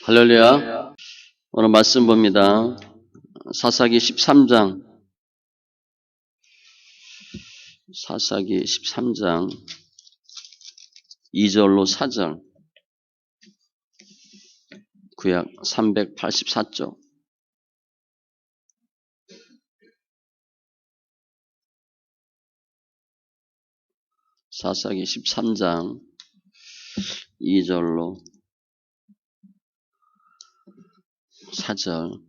할렐루야. 오늘 말씀 봅니다. 사사기 13장. 사사기 13장 2절로 4절. 구약 384쪽. 사사기 13장 2절로 4절.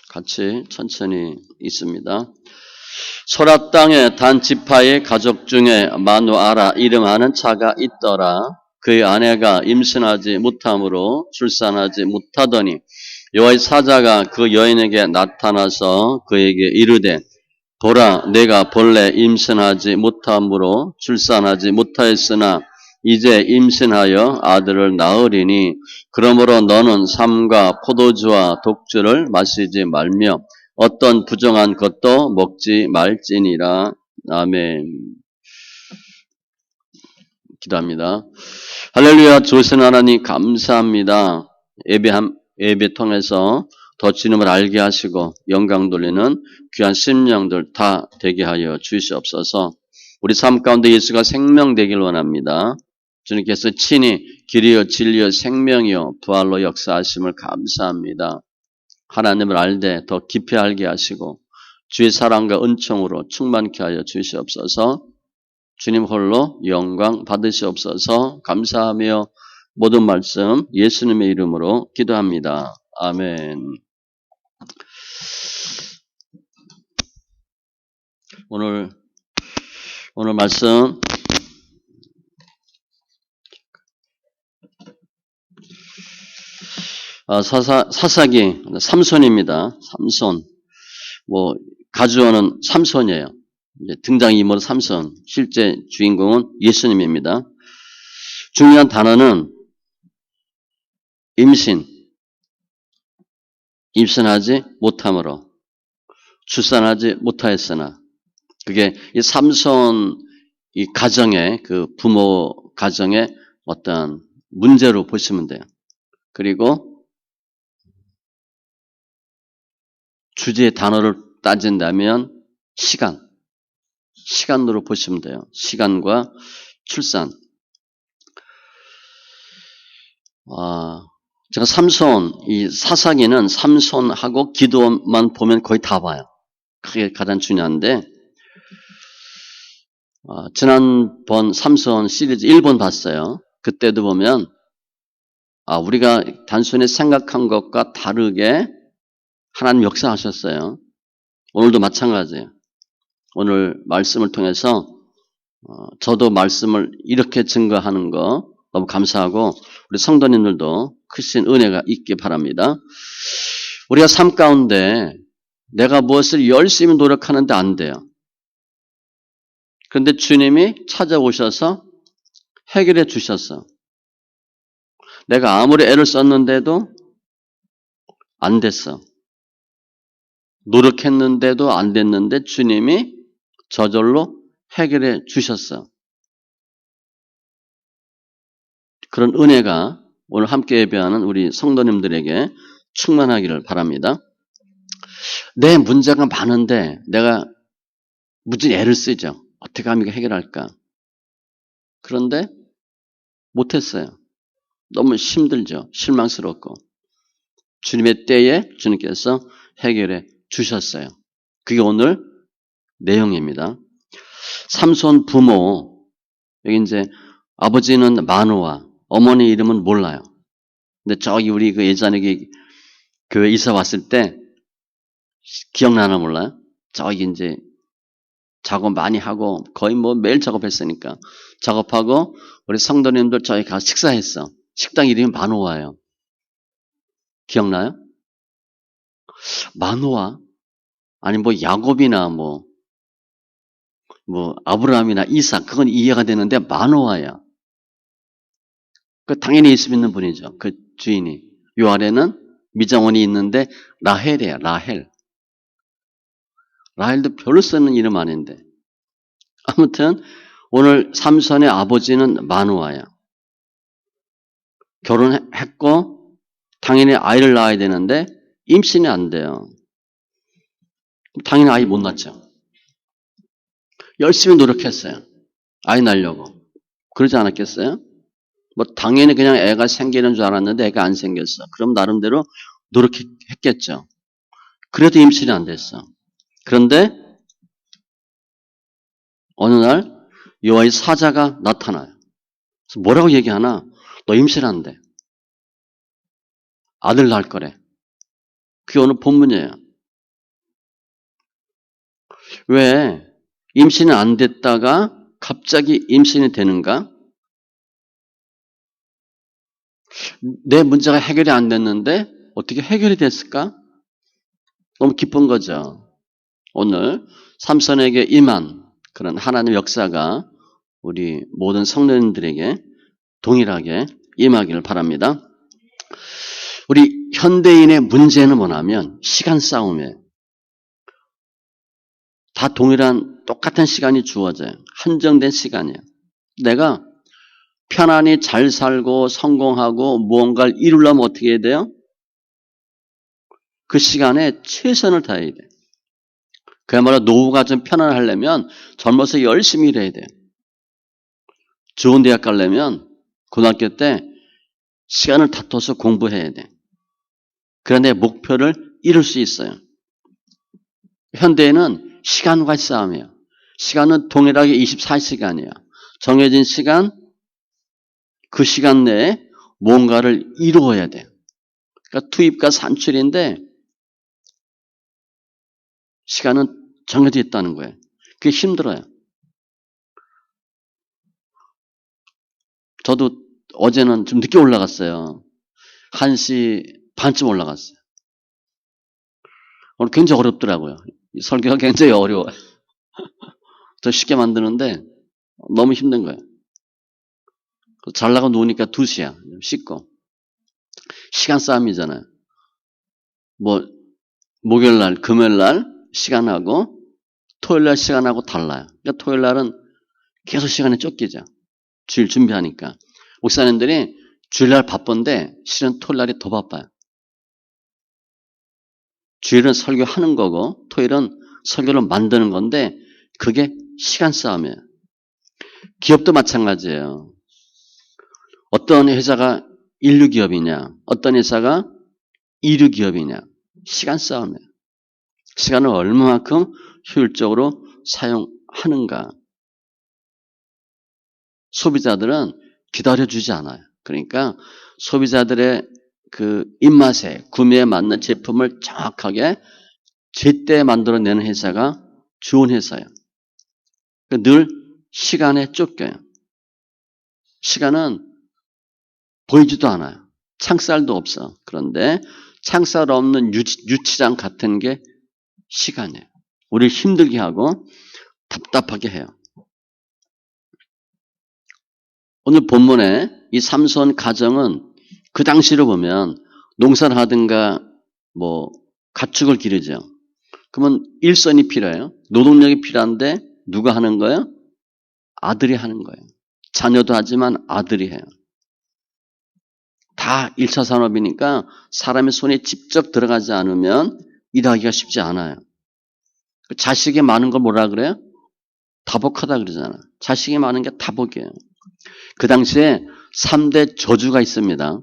같이 천천히 있습니다. 소라 땅에 단 지파의 가족 중에 마누아라 이름하는 자가 있더라. 그의 아내가 임신하지 못함으로 출산하지 못하더니 여호와의 사자가 그 여인에게 나타나서 그에게 이르되 보라, 내가 본래 임신하지 못함으로 출산하지 못하였으나 이제 임신하여 아들을 낳으리니 그러므로 너는 삼과 포도주와 독주를 마시지 말며 어떤 부정한 것도 먹지 말지니라. 아멘. 기도합니다. 할렐루야. 조선 하나님 감사합니다. 예배 통해서 더 주님을 알게 하시고 영광 돌리는 귀한 심령들 다 되게 하여 주시옵소서. 우리 삶 가운데 예수가 생명 되길 원합니다. 주님께서 친히 길이요 진리요 생명이요 부활로 역사하심을 감사합니다. 하나님을 알되 더 깊이 알게 하시고 주의 사랑과 은총으로 충만케 하여 주시옵소서. 주님 홀로 영광 받으시옵소서. 감사하며 모든 말씀 예수님의 이름으로 기도합니다. 아멘. 오늘 말씀 사사기 삼손입니다. 삼손. 가주어는 삼손이에요. 등장인물은 삼손. 실제 주인공은 예수님입니다. 중요한 단어는 임신하지 못함으로 출산하지 못하였으나 그게 이 삼손 이 가정의 그 부모 가정의 어떤 문제로 보시면 돼요. 그리고 주제의 단어를 따진다면 시간으로 보시면 돼요. 시간과 출산. 제가 이 사사기는 삼손하고 기드온만 보면 거의 다 봐요. 그게 가장 중요한데, 지난번 삼손 시리즈 1번 봤어요. 그때도 보면, 우리가 단순히 생각한 것과 다르게 하나님 역사하셨어요. 오늘도 마찬가지예요. 오늘 말씀을 통해서, 저도 말씀을 이렇게 증거하는 거 너무 감사하고, 우리 성도님들도 크신 은혜가 있기 바랍니다. 우리가 삶 가운데 내가 무엇을 열심히 노력하는데 안 돼요. 그런데 주님이 찾아오셔서 해결해 주셨어. 내가 아무리 애를 썼는데도 안 됐어. 노력했는데도 안 됐는데 주님이 저절로 해결해 주셨어. 그런 은혜가 오늘 함께 예배하는 우리 성도님들에게 충만하기를 바랍니다. 내 문제가 많은데 내가 무지 애를 쓰죠. 어떻게 하면 해결할까? 그런데 못했어요. 너무 힘들죠. 실망스럽고. 주님의 때에 주님께서 해결해 주셨어요. 그게 오늘 내용입니다. 삼손 부모, 여기 이제 아버지는 마누아, 어머니 이름은 몰라요. 근데 저기 우리 그 예전에 교회 이사 왔을 때 기억나나 몰라요? 저기 이제 작업 많이 하고 거의 매일 작업했으니까 작업하고 우리 성도님들 저희 가서 식사했어. 식당 이름이 마누아예요. 기억나요? 마누아? 아니 야곱이나 아브라함이나 이삭 그건 이해가 되는데 마누아야. 그 당연히 예수 믿는 분이죠. 그 주인이. 요 아래는 미장원이 있는데 라헬이에요. 라헬도 별로 쓰는 이름 아닌데. 아무튼 오늘 삼손의 아버지는 마누아야. 결혼했고 당연히 아이를 낳아야 되는데 임신이 안 돼요. 당연히 아이 못 낳죠. 열심히 노력했어요. 아이 낳으려고. 그러지 않았겠어요? 뭐 당연히 그냥 애가 생기는 줄 알았는데 애가 안 생겼어. 그럼 나름대로 노력했겠죠. 그래도 임신이 안 됐어. 그런데 어느 날 여호와의 사자가 나타나요. 그래서 뭐라고 얘기하나? 너 임신한대. 아들 낳을 거래. 그게 오늘 본문이에요. 왜 임신이 안 됐다가 갑자기 임신이 되는가? 내 문제가 해결이 안 됐는데 어떻게 해결이 됐을까? 너무 기쁜 거죠. 오늘 삼손에게 임한 그런 하나님의 역사가 우리 모든 성도님들에게 동일하게 임하기를 바랍니다. 우리 현대인의 문제는 뭐냐면 시간 싸움이에요. 다 동일한 똑같은 시간이 주어져요. 한정된 시간이에요. 내가 편안히 잘 살고 성공하고 무언가를 이루려면 어떻게 해야 돼요? 그 시간에 최선을 다해야 돼요. 그야말로 노후가 좀 편안하려면 젊어서 열심히 일해야 돼요. 좋은 대학 가려면 고등학교 때 시간을 다퉈서 공부해야 돼. 그래야 내 목표를 이룰 수 있어요. 현대에는 시간과의 싸움이에요. 시간은 동일하게 24시간이에요. 정해진 시간, 그 시간 내에 뭔가를 이루어야 돼요. 그러니까 투입과 산출인데 시간은 정해져 있다는 거예요. 그게 힘들어요. 저도 어제는 좀 늦게 올라갔어요. 1시 반쯤 올라갔어요. 오늘 굉장히 어렵더라고요. 설교가 굉장히 어려워요. 더 쉽게 만드는데 너무 힘든 거예요. 잘나고 누우니까 2시야. 씻고. 시간 싸움이잖아요. 뭐 목요일 날, 금요일 날 시간하고 토요일 날 시간하고 달라요. 그러니까 토요일 날은 계속 시간에 쫓기죠. 주일 준비하니까. 목사님들이 주일날 바쁜데 실은 토요일 날이 더 바빠요. 주일은 설교하는 거고 토요일은 설교를 만드는 건데 그게 시간 싸움이에요. 기업도 마찬가지예요. 어떤 회사가 인류기업이냐, 어떤 회사가 이류기업이냐, 시간 싸움이에요. 시간을 얼마만큼 효율적으로 사용하는가. 소비자들은 기다려주지 않아요. 그러니까 소비자들의 그 입맛에 구매에 맞는 제품을 정확하게 제때 만들어내는 회사가 좋은 회사예요. 늘 시간에 쫓겨요. 시간은 보이지도 않아요. 창살도 없어. 그런데 창살 없는 유치장 같은 게 시간이에요. 우리를 힘들게 하고 답답하게 해요. 오늘 본문에 이 삼손 가정은 그 당시로 보면 농사를 하든가 뭐 가축을 기르죠. 그러면 일손이 필요해요. 노동력이 필요한데 누가 하는 거예요? 아들이 하는 거예요. 자녀도 하지만 아들이 해요. 다 1차 산업이니까 사람의 손에 직접 들어가지 않으면 일하기가 쉽지 않아요. 자식이 많은 걸 뭐라 그래요? 다복하다 그러잖아. 자식이 많은 게 다복이에요. 그 당시에 3대 저주가 있습니다.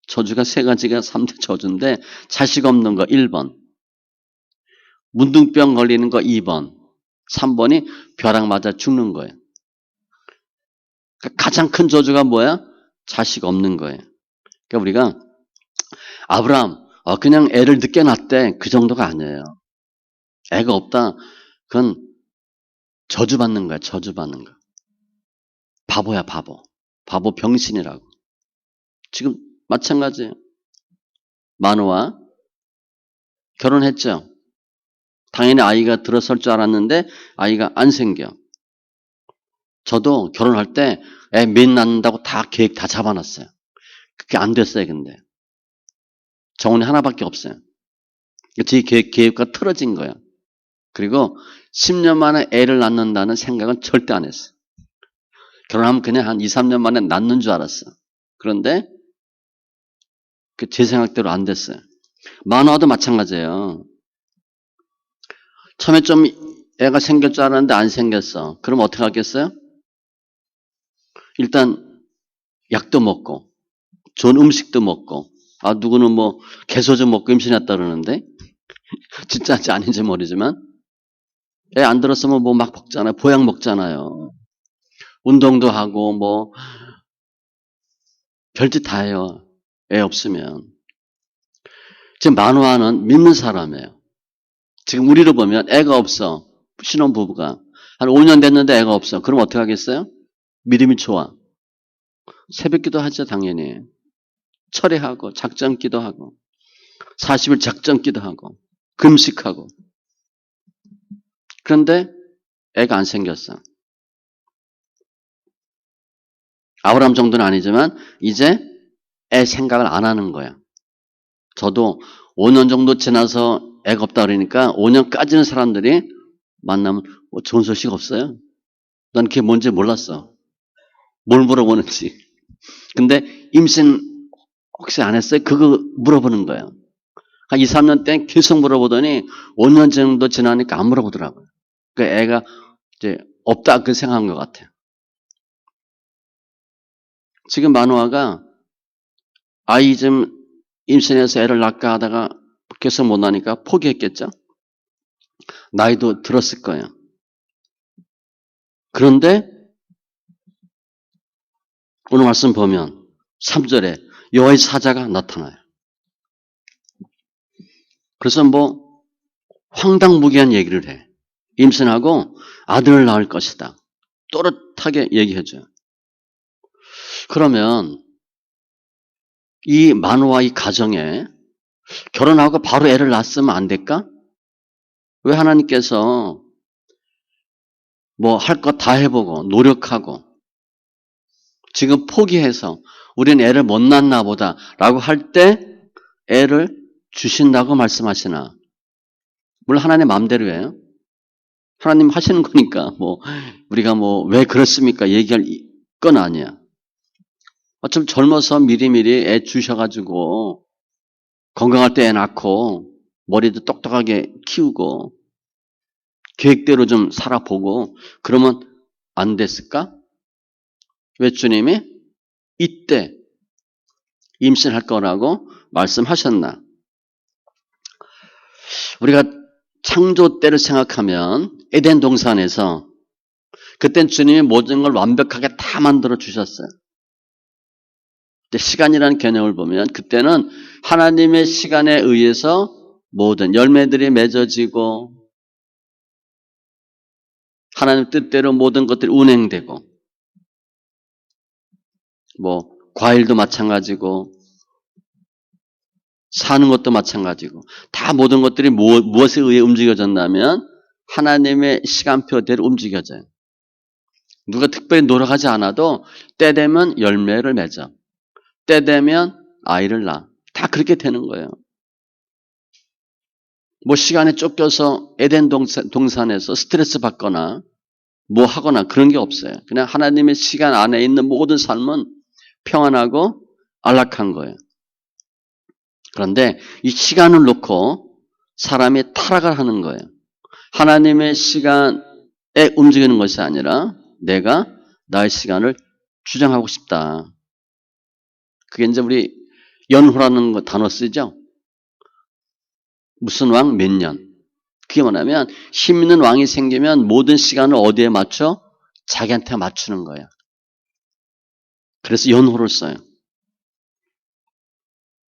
저주가 3가지가 3대 저주인데 자식 없는 거 1번, 문둥병 걸리는 거 2번, 3번이 벼락 맞아 죽는 거예요. 가장 큰 저주가 뭐야? 자식 없는 거예요. 그러니까 우리가 아브라함 그냥 애를 늦게 낳대 그 정도가 아니에요. 애가 없다 그건 저주받는 거야. 저주받는 거. 바보야 바보. 바보 병신이라고. 지금 마찬가지예요. 마누아 결혼했죠. 당연히 아이가 들어설 줄 알았는데 아이가 안 생겨. 저도 결혼할 때 애 몇 낳는다고 다 계획 다 잡아놨어요. 그게 안 됐어요. 근데 정원이 하나밖에 없어요. 제 계획과 틀어진 거예요. 그리고 10년 만에 애를 낳는다는 생각은 절대 안 했어요. 결혼하면 그냥 한 2, 3년 만에 낳는 줄 알았어. 그런데 제 생각대로 안 됐어요. 만화도 마찬가지예요. 처음에 좀 애가 생길 줄 알았는데 안 생겼어. 그럼 어떻게 하겠어요? 일단 약도 먹고 좋은 음식도 먹고 누구는 뭐 개소주 먹고 임신했다 그러는데 진짜인지 아닌지 모르지만 애 안 들었으면 뭐 막 먹잖아요. 보약 먹잖아요. 운동도 하고 뭐 별짓 다 해요. 애 없으면. 지금 만화는 믿는 사람이에요. 지금 우리를 보면 애가 없어. 신혼부부가. 한 5년 됐는데 애가 없어. 그럼 어떻게 하겠어요? 믿음이 좋아. 새벽기도 하죠, 당연히. 철회하고 작전기도 하고 40일 작전기도 하고 금식하고. 그런데 애가 안 생겼어. 아브라함 정도는 아니지만 이제 애 생각을 안 하는 거야. 저도 5년 정도 지나서 애가 없다 그러니까 5년까지는 사람들이 만나면 좋은 소식 없어요? 난 그게 뭔지 몰랐어. 뭘 물어보는지. 근데 임신 혹시 안 했어요? 그거 물어보는 거예요. 한 2, 3년 때 계속 물어보더니 5년 정도 지나니까 안 물어보더라고요. 그 애가 이제 없다 그 생각한 것 같아요. 지금 만화가 아이 좀 임신해서 애를 낳까 하다가 계속 못 나니까 포기했겠죠? 나이도 들었을 거예요. 그런데 오늘 말씀 보면 3절에 여호와의 사자가 나타나요. 그래서 뭐 황당무계한 얘기를 해. 임신하고 아들을 낳을 것이다. 또렷하게 얘기해줘요. 그러면 이 만화와 이 가정에 결혼하고 바로 애를 낳았으면 안 될까? 왜 하나님께서 뭐 할 것 다 해보고 노력하고 지금 포기해서 우리는 애를 못 낳나 보다 라고 할 때 애를 주신다고 말씀하시나? 물론 하나님 마음대로예요. 하나님 하시는 거니까 뭐 우리가 뭐 왜 그렇습니까 얘기할 건 아니야. 어쩜 젊어서 미리미리 애 주셔가지고 건강할 때 애 낳고 머리도 똑똑하게 키우고 계획대로 좀 살아보고 그러면 안 됐을까? 왜 주님이 이때 임신할 거라고 말씀하셨나? 우리가 창조 때를 생각하면 에덴 동산에서 그땐 주님이 모든 걸 완벽하게 다 만들어 주셨어요. 근데 시간이라는 개념을 보면 그때는 하나님의 시간에 의해서 모든 열매들이 맺어지고 하나님 뜻대로 모든 것들이 운행되고 뭐 과일도 마찬가지고 사는 것도 마찬가지고 다 모든 것들이 무엇에 의해 움직여졌냐면 하나님의 시간표대로 움직여져요. 누가 특별히 노력하지 않아도 때 되면 열매를 맺어. 때 되면 아이를 낳아. 다 그렇게 되는 거예요. 뭐 시간에 쫓겨서 에덴 동산에서 스트레스 받거나 뭐 하거나 그런 게 없어요. 그냥 하나님의 시간 안에 있는 모든 삶은 평안하고 안락한 거예요. 그런데 이 시간을 놓고 사람이 타락을 하는 거예요. 하나님의 시간에 움직이는 것이 아니라 내가 나의 시간을 주장하고 싶다. 그게 이제 우리 연후라는 거 단어 쓰죠? 무슨 왕 몇 년. 그게 뭐냐면 힘 있는 왕이 생기면 모든 시간을 어디에 맞춰? 자기한테 맞추는 거야. 그래서 연호를 써요.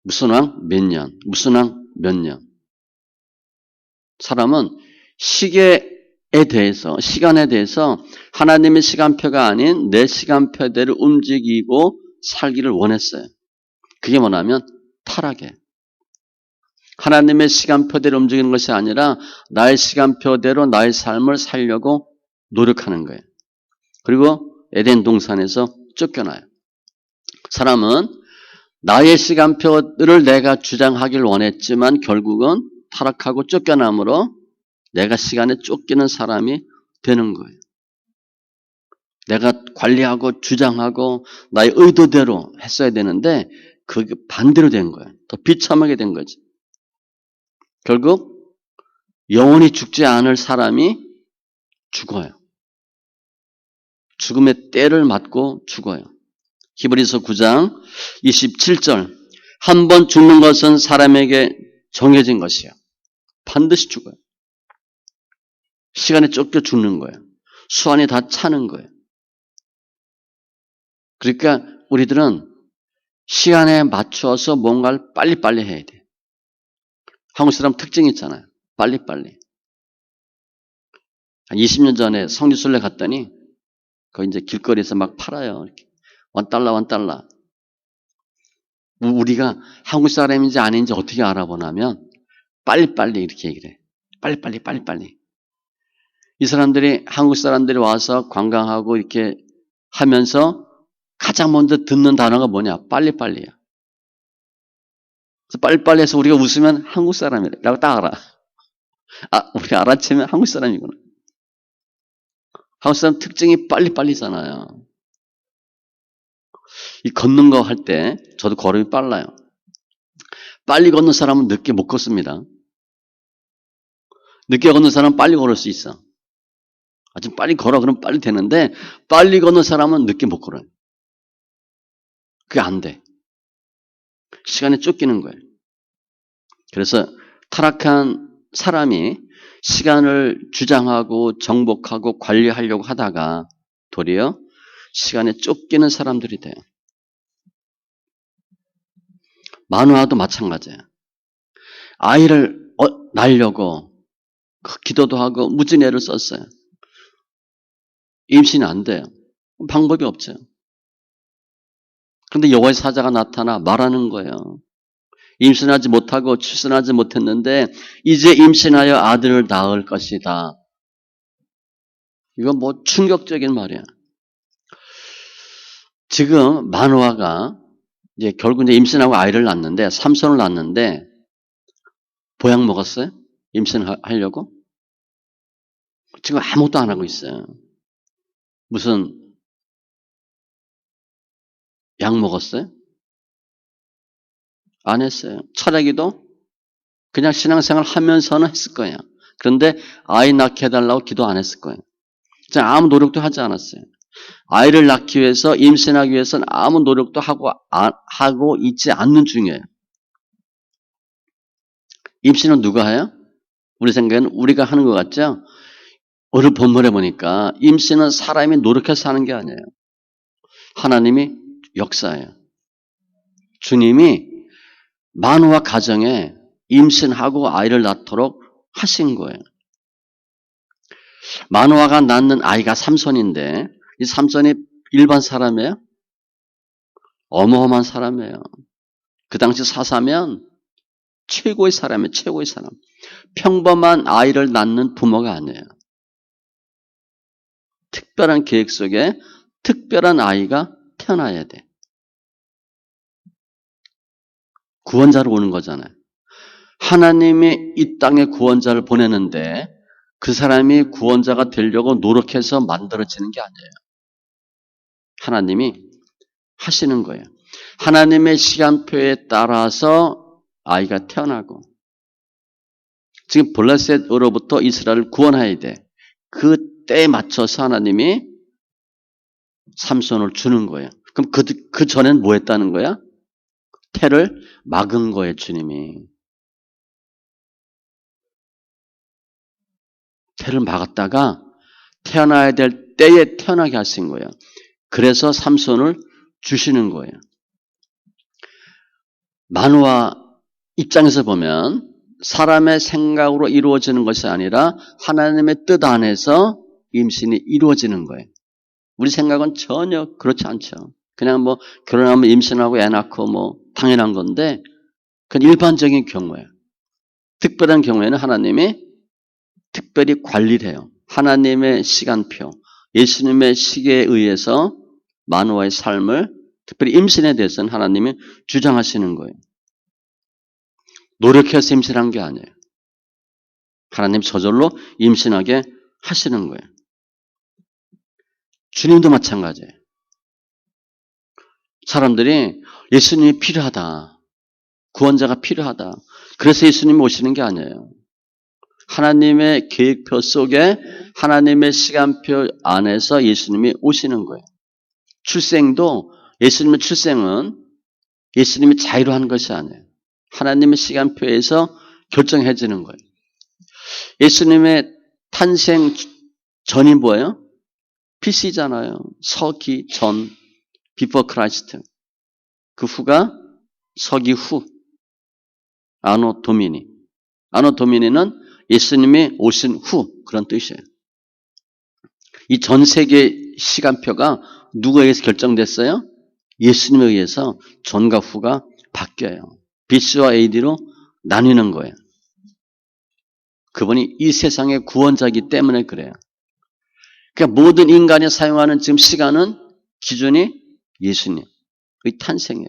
무슨 왕 몇 년, 무슨 왕 몇 년. 사람은 시계에 대해서, 시간에 대해서 하나님의 시간표가 아닌 내 시간표대로 움직이고 살기를 원했어요. 그게 뭐냐면 타락이에요. 하나님의 시간표대로 움직이는 것이 아니라 나의 시간표대로 나의 삶을 살려고 노력하는 거예요. 그리고 에덴 동산에서 쫓겨나요. 사람은 나의 시간표를 내가 주장하길 원했지만 결국은 타락하고 쫓겨남으로 내가 시간에 쫓기는 사람이 되는 거예요. 내가 관리하고 주장하고 나의 의도대로 했어야 되는데 그게 반대로 된 거예요. 더 비참하게 된 거지. 결국 영원히 죽지 않을 사람이 죽어요. 죽음의 때를 맞고 죽어요. 히브리서 9장 27절 한 번 죽는 것은 사람에게 정해진 것이에요. 반드시 죽어요. 시간에 쫓겨 죽는 거예요. 수완이 다 차는 거예요. 그러니까 우리들은 시간에 맞춰서 뭔가를 빨리빨리 해야 돼. 한국 사람 특징이 있잖아요. 빨리빨리. 한 20년 전에 성지순례 갔더니 거기 이제 길거리에서 막 팔아요. 이렇게. $1. 우리가 한국 사람인지 아닌지 어떻게 알아보냐면 빨리빨리 이렇게 얘기를 해. 빨리빨리. 이 사람들이 한국 사람들이 와서 관광하고 이렇게 하면서 가장 먼저 듣는 단어가 뭐냐? 빨리빨리야. 그래서 빨리빨리 해서 우리가 웃으면 한국 사람이라고 딱 알아. 아, 우리 알아채면 한국 사람이구나. 한국 사람 특징이 빨리빨리잖아요. 이 걷는 거 할 때 저도 걸음이 빨라요. 빨리 걷는 사람은 늦게 못 걷습니다. 늦게 걷는 사람은 빨리 걸을 수 있어. 아주 빨리 걸어 그러면 빨리 되는데 빨리 걷는 사람은 늦게 못 걸어요. 그게 안 돼. 시간에 쫓기는 거예요. 그래서 타락한 사람이 시간을 주장하고 정복하고 관리하려고 하다가 도리어 시간에 쫓기는 사람들이 돼요. 마누아도 마찬가지예요. 아이를 낳으려고 기도도 하고 무진애를 썼어요. 임신이 안 돼요. 방법이 없죠. 그런데 여호와의 사자가 나타나 말하는 거예요. 임신하지 못하고 출산하지 못했는데 이제 임신하여 아들을 낳을 것이다. 이건 뭐 충격적인 말이야. 지금 마누아가 이제 결국 이제 임신하고 아이를 낳는데 삼손을 낳는데 보약 먹었어요? 임신하려고? 지금 아무것도 안 하고 있어요. 무슨 약 먹었어요? 안 했어요. 철학기도 그냥 신앙생활 하면서는 했을 거예요. 그런데 아이 낳게 해달라고 기도 안 했을 거예요. 아무 노력도 하지 않았어요. 아이를 낳기 위해서 임신하기 위해서는 아무 노력도 하고 있지 않는 중이에요. 임신은 누가 해요? 우리 생각에는 우리가 하는 것 같죠? 오늘 본문에 보니까 임신은 사람이 노력해서 하는 게 아니에요. 하나님이 역사예요. 주님이 마누아 가정에 임신하고 아이를 낳도록 하신 거예요. 마누아가 낳는 아이가 삼손인데 이 삼손이 일반 사람이에요? 어마어마한 사람이에요. 그 당시 사사면 최고의 사람이에요. 최고의 사람. 평범한 아이를 낳는 부모가 아니에요. 특별한 계획 속에 특별한 아이가 태어나야 돼. 구원자로 오는 거잖아요. 하나님이 이 땅에 구원자를 보내는데 그 사람이 구원자가 되려고 노력해서 만들어지는 게 아니에요. 하나님이 하시는 거예요. 하나님의 시간표에 따라서 아이가 태어나고 지금 블레셋으로부터 이스라엘을 구원해야 돼. 그 때에 맞춰서 하나님이 삼손을 주는 거예요. 그럼 그 전엔 뭐 했다는 거야? 태를 막은 거예요, 주님이. 태를 막았다가 태어나야 될 때에 태어나게 하신 거예요. 그래서 삼손을 주시는 거예요. 마누아 입장에서 보면 사람의 생각으로 이루어지는 것이 아니라 하나님의 뜻 안에서 임신이 이루어지는 거예요. 우리 생각은 전혀 그렇지 않죠. 그냥 뭐 결혼하면 임신하고 애 낳고 뭐 당연한 건데 그건 일반적인 경우예요. 특별한 경우에는 하나님이 특별히 관리를 해요. 하나님의 시간표, 예수님의 시계에 의해서 마누아의 삶을 특별히 임신에 대해서는 하나님이 주장하시는 거예요. 노력해서 임신한 게 아니에요. 하나님 저절로 임신하게 하시는 거예요. 주님도 마찬가지예요. 사람들이 예수님이 필요하다. 구원자가 필요하다. 그래서 예수님이 오시는 게 아니에요. 하나님의 계획표 속에 하나님의 시간표 안에서 예수님이 오시는 거예요. 출생도 예수님의 출생은 예수님이 자유로 한 것이 아니에요. 하나님의 시간표에서 결정해지는 거예요. 예수님의 탄생 전이 뭐예요? BC잖아요. 서기 전, before Christ. 그 후가 서기 후, 아노 도미니. 아노 도미니는 예수님이 오신 후 그런 뜻이에요. 이 전 세계 시간표가 누구에 의해서 결정됐어요? 예수님에 의해서 전과 후가 바뀌어요. BC와 AD로 나뉘는 거예요. 그분이 이 세상의 구원자이기 때문에 그래요. 그러니까 모든 인간이 사용하는 지금 시간은 기준이 예수님의 탄생이에요.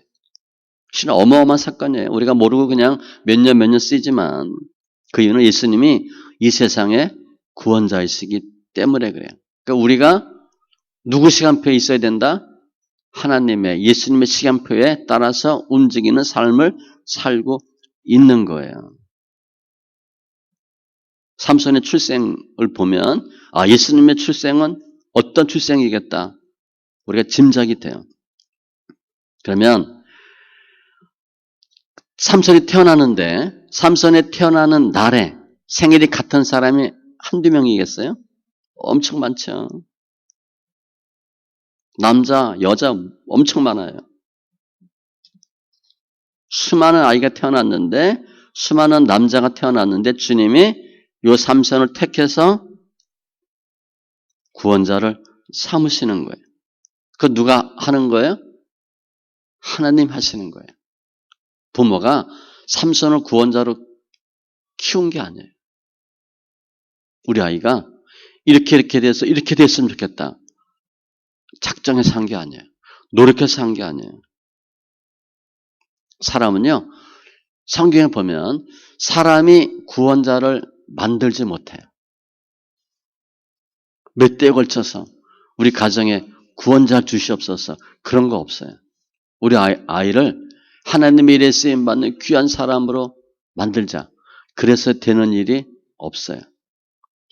진짜 어마어마한 사건이에요. 우리가 모르고 그냥 몇 년 쓰지만 그 이유는 예수님이 이 세상의 구원자이시기 때문에 그래요. 그러니까 우리가 누구 시간표에 있어야 된다? 하나님의 예수님의 시간표에 따라서 움직이는 삶을 살고 있는 거예요. 삼손의 출생을 보면 예수님의 출생은 어떤 출생이겠다. 우리가 짐작이 돼요. 그러면 삼손이 태어나는데 삼손이 태어나는 날에 생일이 같은 사람이 한두 명이겠어요? 엄청 많죠. 남자, 여자 엄청 많아요. 수많은 아이가 태어났는데 수많은 남자가 태어났는데 주님이 요 삼손을 택해서 구원자를 삼으시는 거예요. 그 누가 하는 거예요? 하나님 하시는 거예요. 부모가 삼손을 구원자로 키운 게 아니에요. 우리 아이가 이렇게 돼서 이렇게 됐으면 좋겠다. 작정해서 한 게 아니에요. 노력해서 한 게 아니에요. 사람은요, 성경에 보면 사람이 구원자를 만들지 못해요. 몇 대에 걸쳐서 우리 가정에 구원자 주시옵소서 그런 거 없어요. 우리 아이를 하나님의 일에 쓰임받는 귀한 사람으로 만들자. 그래서 되는 일이 없어요.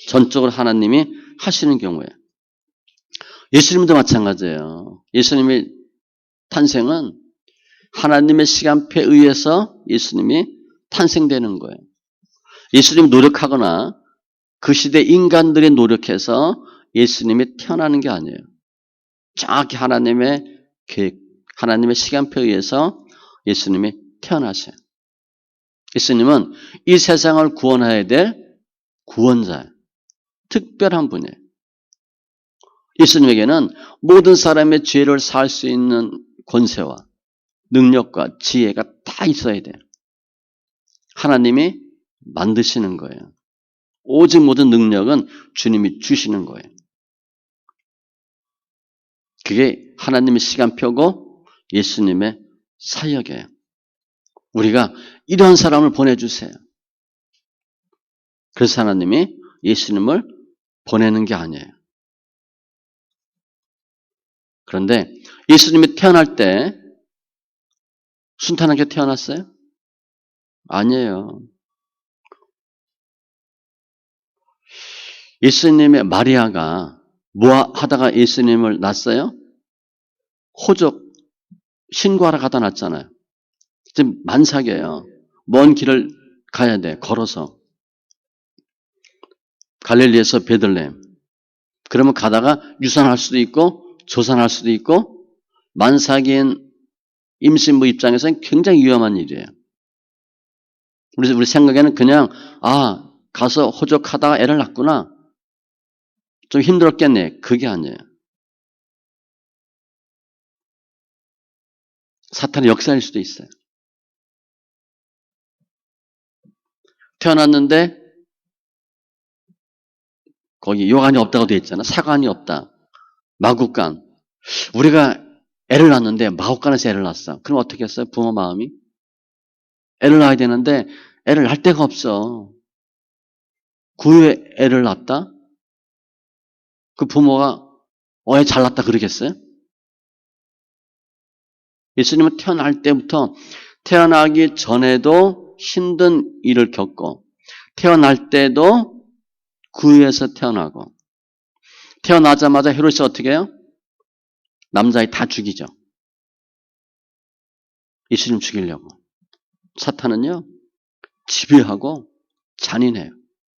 전적으로 하나님이 하시는 경우에. 예수님도 마찬가지예요. 예수님의 탄생은 하나님의 시간표에 의해서 예수님이 탄생되는 거예요. 예수님이 노력하거나 그 시대 인간들이 노력해서 예수님이 태어나는 게 아니에요. 정확히 하나님의 계획, 하나님의 시간표에 의해서 예수님이 태어나세요. 예수님은 이 세상을 구원해야 될 구원자예요. 특별한 분이에요. 예수님에게는 모든 사람의 죄를 살 수 있는 권세와 능력과 지혜가 다 있어야 돼요. 하나님이 만드시는 거예요. 오직 모든 능력은 주님이 주시는 거예요. 그게 하나님의 시간표고 예수님의 사역이에요. 우리가 이러한 사람을 보내주세요. 그래서 하나님이 예수님을 보내는 게 아니에요. 그런데 예수님이 태어날 때 순탄하게 태어났어요? 아니에요. 예수님의 마리아가 뭐 하다가 예수님을 낳았어요? 호적 신고하러 가다 낳았잖아요. 지금 만삭이에요. 먼 길을 가야 돼. 걸어서. 갈릴리에서 베들레헴. 그러면 가다가 유산할 수도 있고 조산할 수도 있고 만삭인 임신부 입장에서는 굉장히 위험한 일이에요. 우리 생각에는 그냥 가서 호적하다가 애를 낳구나. 좀 힘들었겠네. 그게 아니에요. 사탄의 역사일 수도 있어요. 태어났는데 거기 요관이 없다고 되어 있잖아. 사관이 없다. 마국간. 우리가 애를 낳았는데 마국간에서 애를 낳았어. 그럼 어떻게 했어요? 부모 마음이? 애를 낳아야 되는데 애를 낳을 데가 없어. 그 후에 애를 낳았다? 그 부모가 애 잘났다 그러겠어요? 예수님은 태어날 때부터 태어나기 전에도 힘든 일을 겪고 태어날 때도 구유에서 태어나고 태어나자마자 헤롯이 어떻게 해요? 남자애 다 죽이죠. 예수님 죽이려고. 사탄은요. 집요하고 잔인해요.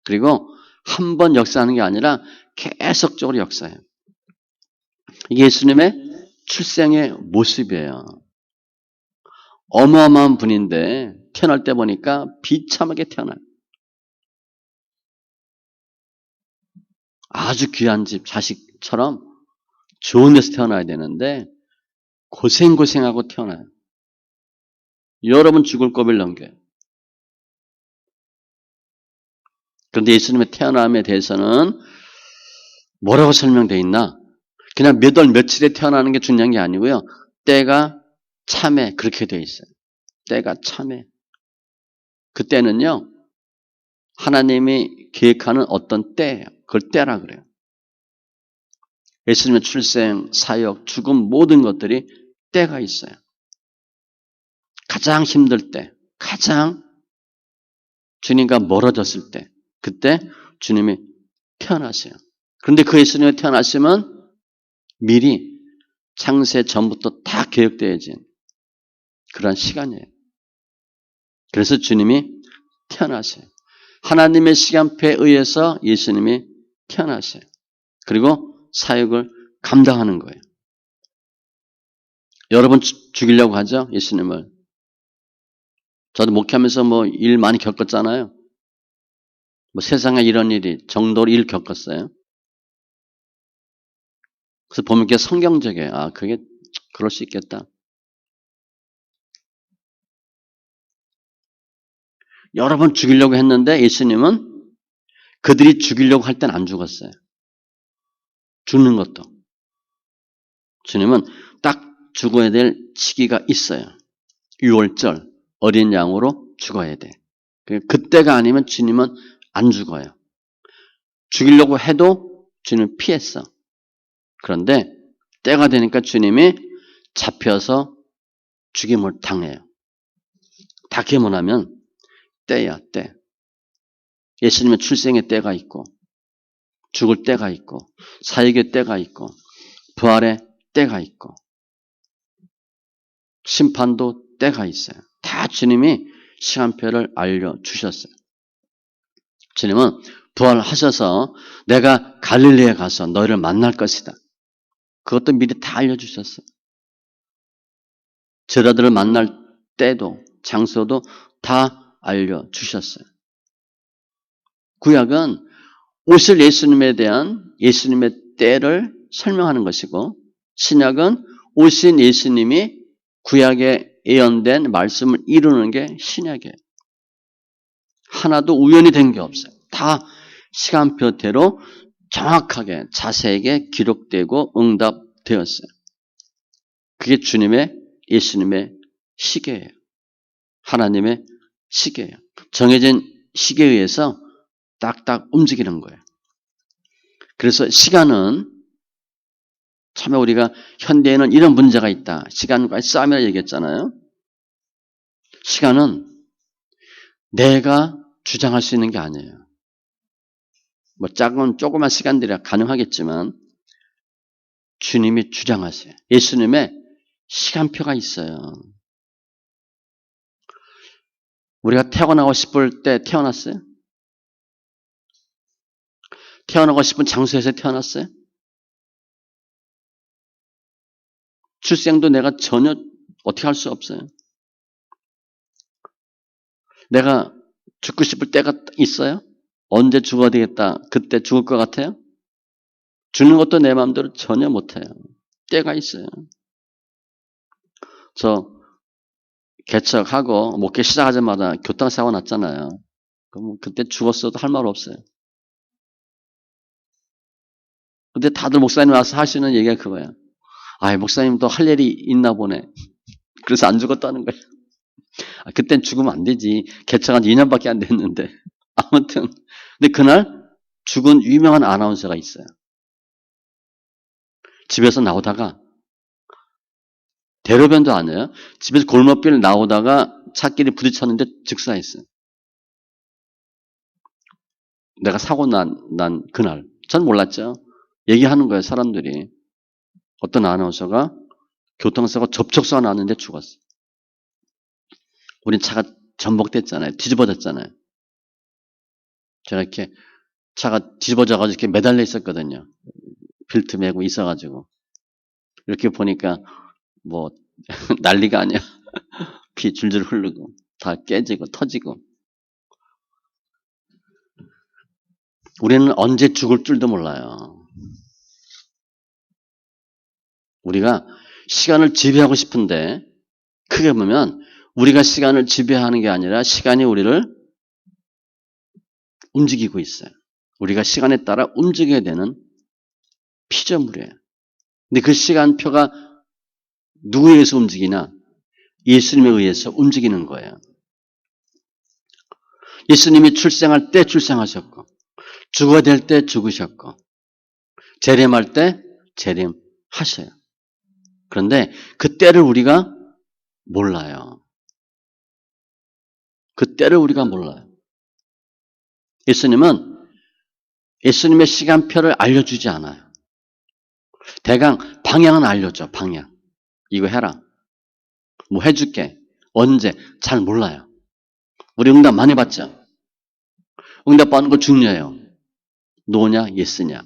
그리고 한 번 역사하는 게 아니라 계속적으로 역사해요. 이게 예수님의 출생의 모습이에요. 어마어마한 분인데 태어날 때 보니까 비참하게 태어나요. 아주 귀한 집 자식처럼 좋은 데서 태어나야 되는데 고생하고 태어나요. 여러분 죽을 고비를 넘겨요. 그런데 예수님의 태어남에 대해서는 뭐라고 설명되어 있나? 그냥 몇 월 며칠에 태어나는 게 중요한 게 아니고요. 때가 참에 그렇게 되어 있어요. 때가 참에. 그때는요. 하나님이 계획하는 어떤 때예요. 그걸 때라 그래요. 예수님의 출생, 사역, 죽음 모든 것들이 때가 있어요. 가장 힘들 때, 가장 주님과 멀어졌을 때, 그때 주님이 태어나세요. 그런데 그 예수님이 태어나시면 미리 창세 전부터 다 계획되어진 그런 시간이에요. 그래서 주님이 태어나세요. 하나님의 시간표에 의해서 예수님이 태어나세요. 그리고 사역을 감당하는 거예요. 여러분 죽이려고 하죠? 예수님을. 저도 목회하면서 일 많이 겪었잖아요. 세상에 이런 일이 정도로 일 겪었어요. 그래서 보면 게 성경적이에요. 아, 그게 그럴 수 있겠다. 여러 번 죽이려고 했는데 예수님은 그들이 죽이려고 할 땐 안 죽었어요. 죽는 것도. 주님은 딱 죽어야 될 시기가 있어요. 6월절 어린 양으로 죽어야 돼. 그때가 아니면 주님은 안 죽어요. 죽이려고 해도 주님은 피했어. 그런데 때가 되니까 주님이 잡혀서 죽임을 당해요. 다 계문하면 때야, 때. 예수님의 출생의 때가 있고 죽을 때가 있고 사역의 때가 있고 부활의 때가 있고 심판도 때가 있어요. 다 주님이 시간표를 알려주셨어요. 주님은 부활하셔서 내가 갈릴리에 가서 너희를 만날 것이다. 그것도 미리 다 알려주셨어요. 제자들을 만날 때도 장소도 다 알려주셨어요. 구약은 오실 예수님에 대한 예수님의 때를 설명하는 것이고 신약은 오신 예수님이 구약에 예언된 말씀을 이루는 게 신약이에요. 하나도 우연이 된 게 없어요. 다 시간표대로 정확하게 자세하게 기록되고 응답되었어요. 그게 주님의 예수님의 시계예요. 하나님의 시계예요. 정해진 시계에 의해서 딱딱 움직이는 거예요. 그래서 시간은 처음에 우리가 현대에는 이런 문제가 있다. 시간과의 싸움이라고 얘기했잖아요. 시간은 내가 주장할 수 있는 게 아니에요. 조그만 시간들이야 가능하겠지만 주님이 주장하세요. 예수님의 시간표가 있어요. 우리가 태어나고 싶을 때 태어났어요? 태어나고 싶은 장소에서 태어났어요? 출생도 내가 전혀 어떻게 할 수 없어요. 내가 죽고 싶을 때가 있어요? 언제 죽어야 되겠다. 그때 죽을 것 같아요? 죽는 것도 내 마음대로 전혀 못해요. 때가 있어요. 저 개척하고 목회 시작하자마자 교통사고 났잖아요. 그럼 그때 죽었어도 할 말 없어요. 근데 다들 목사님 와서 하시는 얘기가 그거야. 아, 목사님도 할 일이 있나 보네. 그래서 안 죽었다는 거예요. 그땐 죽으면 안 되지. 개척한 지 2년밖에 안 됐는데. 아무튼. 근데 그날 죽은 유명한 아나운서가 있어요. 집에서 나오다가 대로변도 아니에요. 집에서 골목길 나오다가 차끼리 부딪혔는데 즉사했어요. 내가 사고 난 그날. 전 몰랐죠. 얘기하는 거예요, 사람들이. 어떤 아나운서가 교통사고 접촉사가 났는데 죽었어. 우린 차가 전복됐잖아요. 뒤집어졌잖아요. 제가 이렇게 차가 뒤집어져가지고 이렇게 매달려 있었거든요. 벨트 매고 있어가지고. 이렇게 보니까 뭐 난리가 아니야. 피 줄줄 흐르고 다 깨지고 터지고. 우리는 언제 죽을 줄도 몰라요. 우리가 시간을 지배하고 싶은데 크게 보면 우리가 시간을 지배하는 게 아니라 시간이 우리를 움직이고 있어요. 우리가 시간에 따라 움직여야 되는 피조물이에요. 근데 그 시간표가 누구에 의해서 움직이나? 예수님에 의해서 움직이는 거예요. 예수님이 출생할 때 출생하셨고 죽어야 될 때 죽으셨고 재림할 때 재림하셔요. 그런데 그 때를 우리가 몰라요. 그 때를 우리가 몰라요. 예수님의 시간표를 알려주지 않아요. 대강 방향은 알려줘. 방향. 이거 해라. 뭐 해줄게. 언제? 잘 몰라요. 우리 응답 많이 받죠? 응답 받는 거 중요해요. 노냐, 예스냐.